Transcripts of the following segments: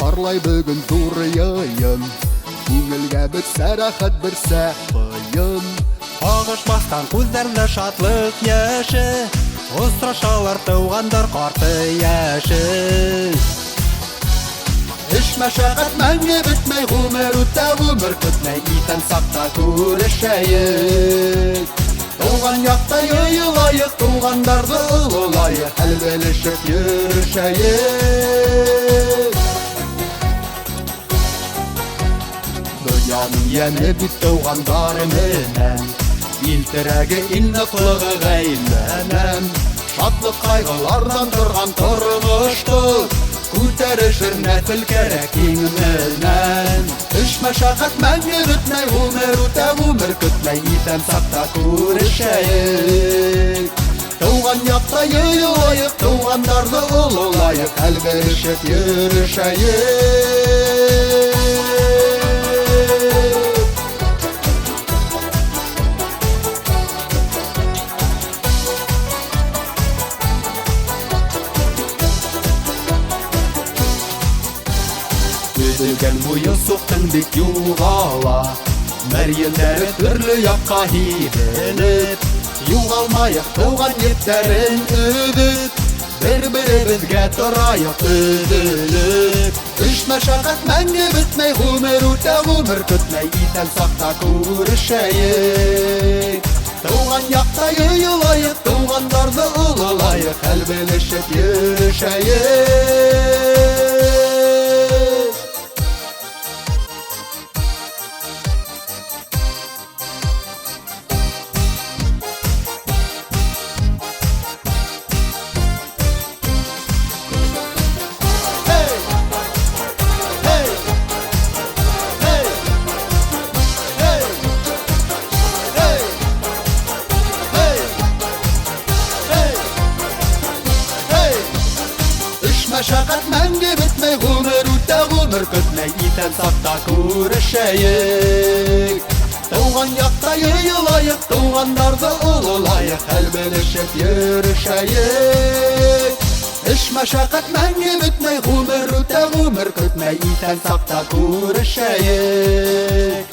Барлай бүгін зур йыйын, күңелгә бер сәрәхәт бер сәхыйын. Ағышмастан күздәрдә шатлык яше, Осрашалар тугандар карты яше. Эш мәшәкать мәңге бетмәй, гомер үтә гомер көтмәй, итән сакта күрешәйек. Туган якта йыйылайык, тугандарды олылайык, хәл белешеп йөрешәйек. Дөньяның яме бит тугандар менән, ил терәге, ил ныклыгы гаиләнән. Шатлык кайгылардан торган тормышты күтәрешер нәсел кәрәк иңеннән. Эш мәшәкать мәңге бетмәй, гомер үтә гомер көтмәй, итән сакта күрешәйек. Туган якта йыйылайык, тугандарды олылайык, хәл белешеп йөрешәйек. Өҙөлгән буйы суҡтың бик юғала, мәрйендәре төрлө яҡҡа һибелеп. Юғалмайыҡ туған ептәрен өҙөп, бер-беребеҙгә торайыҡ өҙөлөп. Эш мәшәҡәт мәңге бөтмәй, ғүмер үтә ғүмер көтмәй, итән саҡта күрешәйек. Туған яҡта йыйылайыҡ, туғандарҙы ололайыҡ, хәл белешеп йөрешәйек. Мәшәкать мәңге бетмәй, ғүмер үтә ғүмер көтмәй, итән саҡта күрешәйек. Туған яҡта йыйылайыҡ, туғандарҙы ололайыҡ, хәл белешеп йөрешәйек. Эш мәшәкать мәңге бетмәй, ғүмер үтә ғүмер көтмәй, итән саҡта күрешәйек.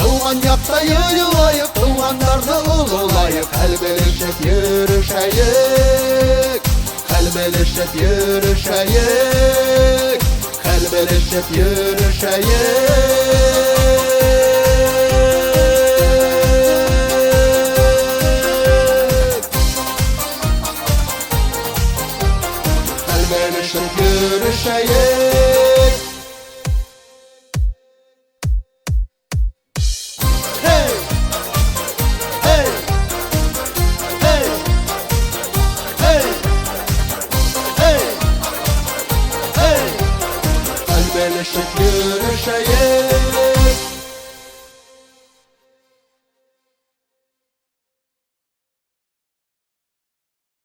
Туған яҡта йыйылайыҡ, туғандарҙы ололайыҡ, хәл белешеп йөрешәйек. Хәл белешеп йөрешәйек, хәл белешеп йөрешәйек. Хәл белешеп йөрешәйек.